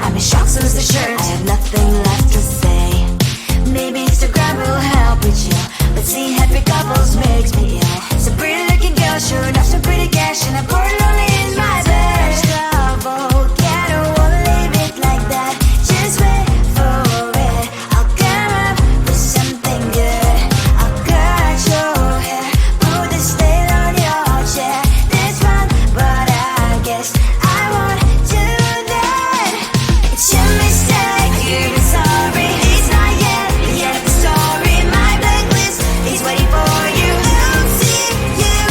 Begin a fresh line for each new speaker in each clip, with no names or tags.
I'm in shock, so lose the shirt. I have nothing left to say. Maybe Instagram will help with you, but seeing happy couples makes me ill. Some pretty looking girl showing off some pretty cash, and I'm bored lonely in my bed. Trouble, yeah, I don't wanna leave it like that. Just wait for it. I'll come up with something good. I'll cut your hair, put the stain on your chair. That's fun, but I guess I won't do that. It's your mistake, you've been sorry. It's not yet the end of the story. My blacklist is waiting for you. I'll see you again.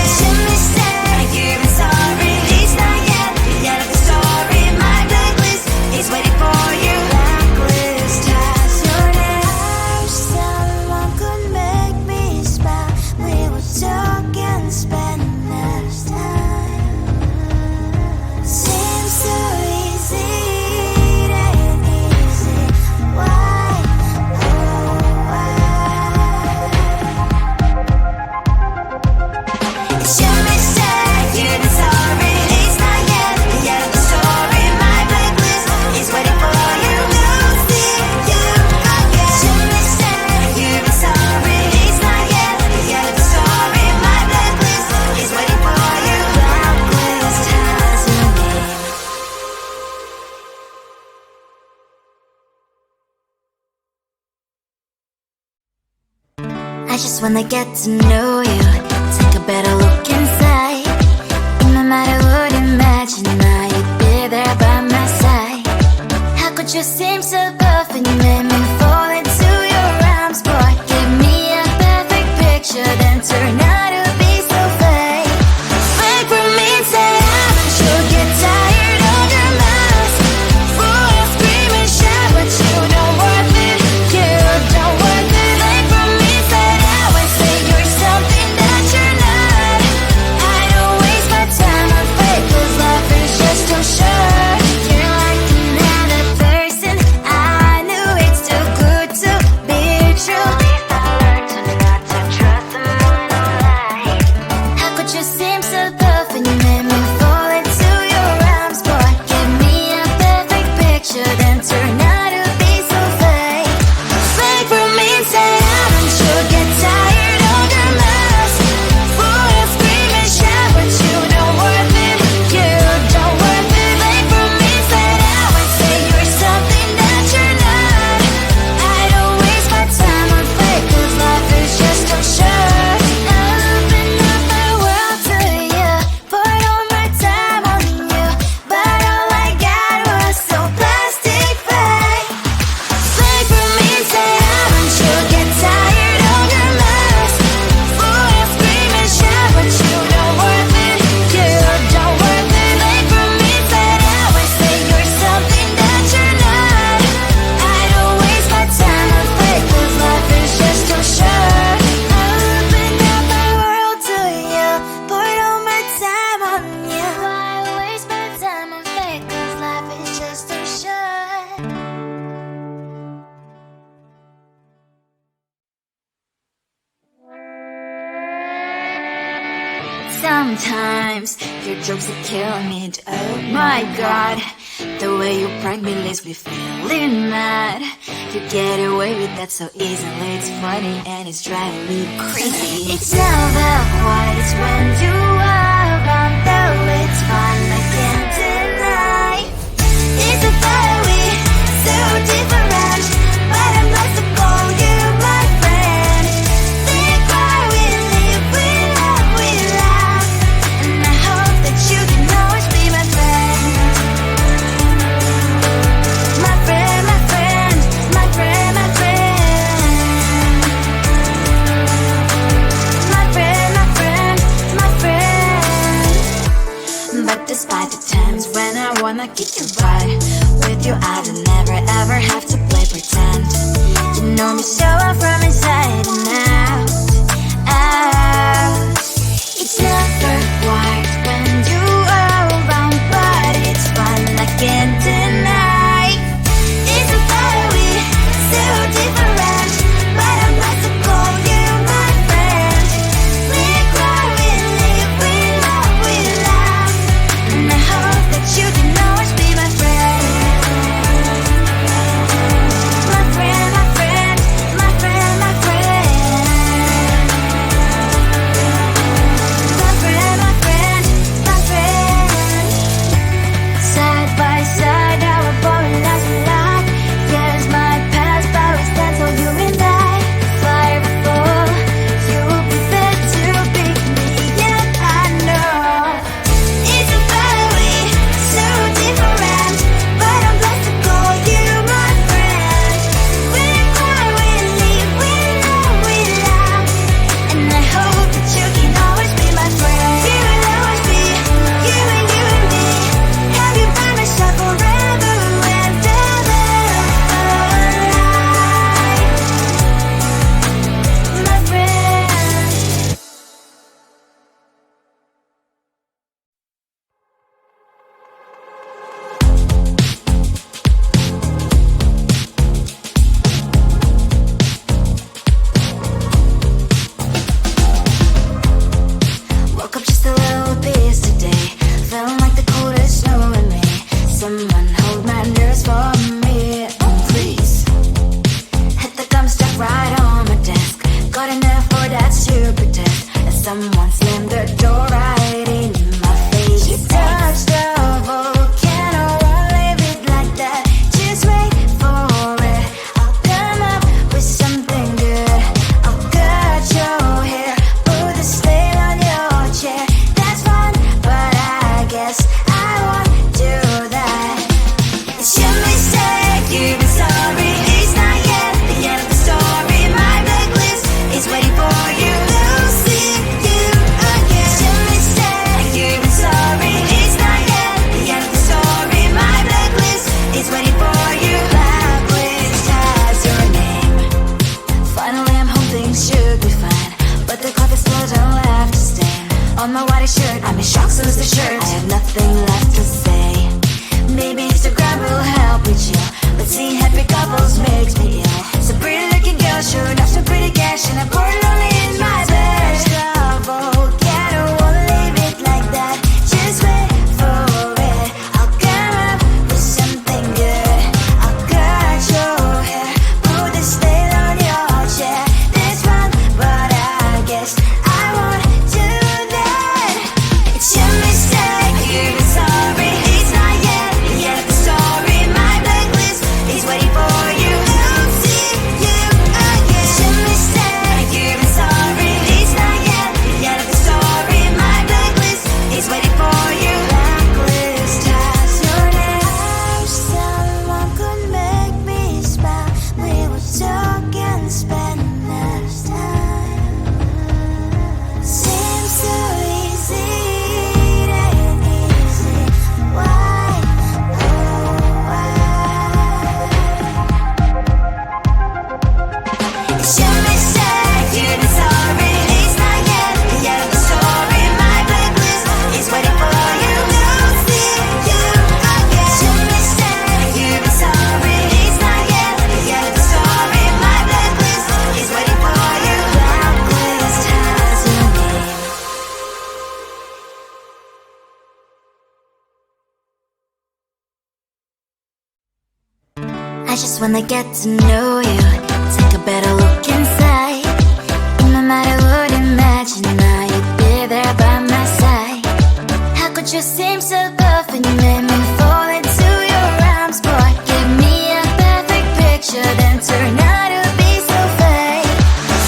It's your mistake, you've been sorry. It's not yet the end of the story. My blacklist is waiting for you. Blacklist has your name. I wish someone could make me smile. We would talk and spend less time. Seems so easy, it ain't easy. Why, oh why? It's your mistake, you've been sorry. It's not yet the end of the story. My blacklist is waiting for you. I'll see you again. It's your mistake, you've been sorry. It's not yet the end of the story. My blacklist is waiting for you. Blacklist has your name. I just wanna get to know you, take a better look inside. No matter what, imagine now you'd be there by my side. How could you seem so good when you made me fall into your arms, boy? Give me a perfect picture, then turn out to be so fake. Fake for me, say I'm sure get tired of your mouth. Full of scream and shout, but you don't worth it. You don't worth it. Fake for me, say I would say you're something that you're not. I don't waste my time on fake, 'cause life is just too short. You're like another person. I knew it's too good to be true. I learned to not to trust someone online. How could you seem so good when you made me fall into your arms, boy? Give me a perfect picture, then turn out to be so fake. Fake for me, say I'm sure get tired of your mouth. Full of scream and shout, but you don't worth it. You don't worth it. Fake for me, say I would say you're something that you're not. I don't waste my time on fake, 'cause life is just too short. Open up my world to you, put all my time on you, but all I got was so plastic fake. Fake for me, say I'm sure get tired of your mouth. Full of scream and shout, but you don't worth it. You don't worth it. Fake for me, say I would say you're something that you're not. I don't waste my time on fake, 'cause life is just too short. Open up my world to you, put all my time on you. Why waste my time on fake, 'cause life is just too short. Sometimes your jokes are killing me. Oh my god, the way you prank me leaves me feeling mad. You get away with that so easily. It's funny and it's driving me crazy. It's never quite as when you are around, though it's fun, I can't deny. It's a fiery, so different, but I'm not to call you my friend. Think why we live, we love, and I hope that you can always be my friend. My friend, my friend, my friend, my friend. My friend, my friend, my friend. But despite the times when I wanna kick your butt, with you I don't never ever have to play pretend. You know me so well from inside and out, out. It's never quite when you are around, but it's fun, I can't deny. It's a fiery, so different, but I'm not to call you my friend. We cry, we live, we love, and I hope that you can always be my friend. I just wanna get to know you. Take a better look inside. No matter what, imagine now you'd be there by my side. How could you seem so perfect? You made me fall into your arms, boy. Give me a perfect picture, then turn out to be so fake.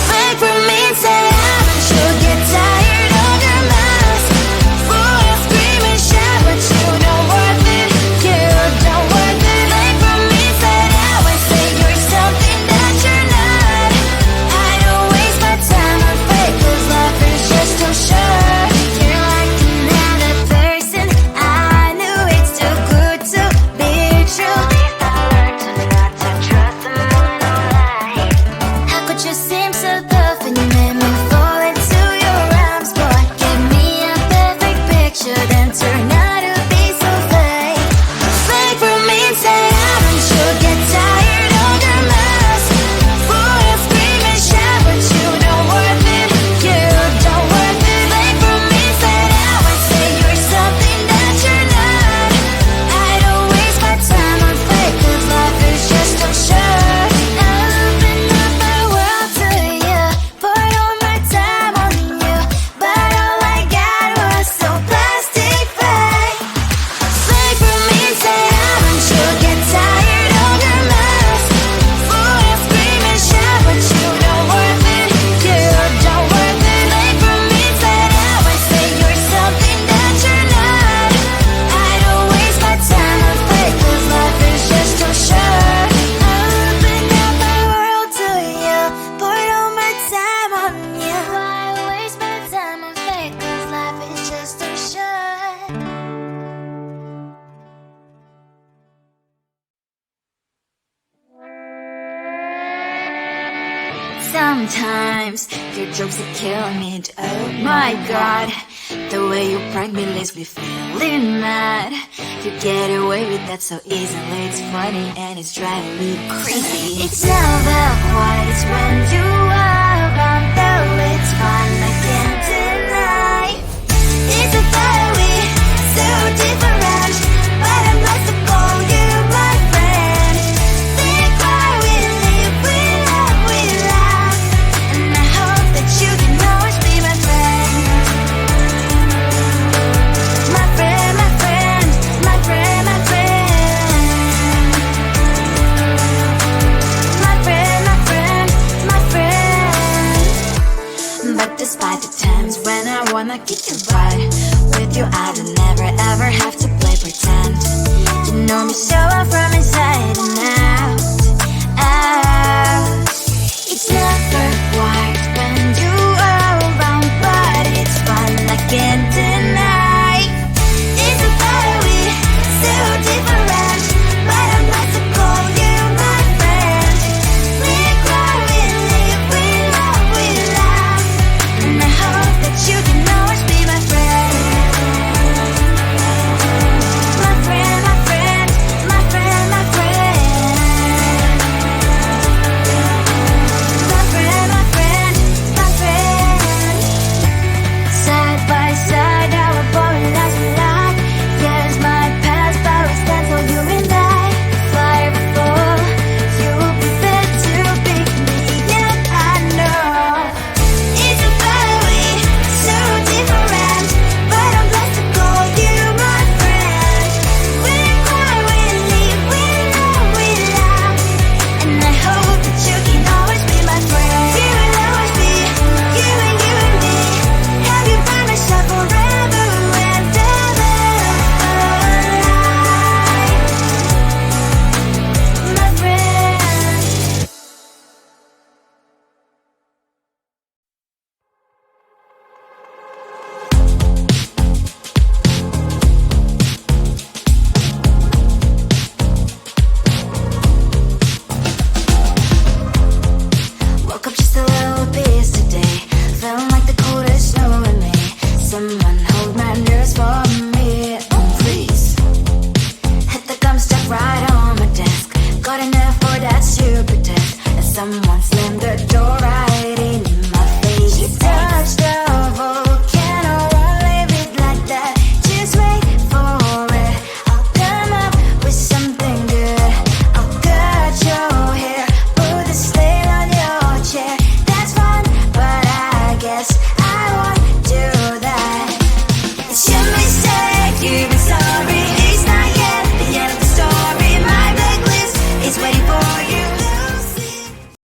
Fake for me, say haven't you get tired of your mouth? Full of scream and shout, but you don't worth it. You don't worth it. Fake for me, say I would say you're something that you're not. I don't waste my time on fake, 'cause life is just too short. You're like another person. I knew it's too good to be true. I learned to not to trust someone no lie. How could you seem so perfect? You made me fall into your arms, boy. Give me a perfect picture, then turn out to be so fake. Fake for me, say haven't you get tired of your mess? Full of scream and shout, but you don't worth it. You don't worth it. Fake for me, say I would say you're something that you're not. I don't waste my time on fake, 'cause life is just too short. I open up my world to you, poured all my time on you, but all I got was so plastic fake. Fake for me, say haven't you get tired of your mess? Full of scream and shout, but you don't worth it. You don't worth it. Fake for me, say I would say you're something that you're not. I don't waste my time on fake, 'cause life is just too short. I open up my world to you, poured all my time on you. Why waste my time on fake, 'cause life is just too short. Sometimes your jokes are killing me. Oh my god, the way you prank me leaves me feeling mad. You get away with that so easily. It's funny and it's driving me crazy. It's never quite, it's when you are around, though it's fun, I can't deny. It's a way so different, but I must have called you my friend. Think why we live, we love, we laugh, and I hope that you can always be my friend. My friend, my friend, my friend, my friend. My friend, my friend, my friend. But despite the times when I wanna kick your butt, with you I don't never ever have to play pretend. You know me so well from inside and out, out. It's never quite when you are around, but it's fun, I can't deny. It's a way so different, but I must have called you my friend. We cry, we live, we love, we laugh, and I hope that you can always be my friend. My friend, my friend, my friend, my friend. My friend, my friend, my friend. Side by side, our body lies a lot. Yes, my past, but we stand for you and I. Fly before you prepare to pick me up, I know. It's a way so different, but I'm blessed to call you my friend. We cry, we live, we love, we laugh, and I hope that you can always be my friend. You will always be you and me. Have you by my side forever and ever. My friend. Woke up just a little bit today, feeling like the coldest snow in me. Someone hold my nerves for me, oh please. Hit the gum stuck right on my desk, got enough for that stupid test, and someone slammed the door right in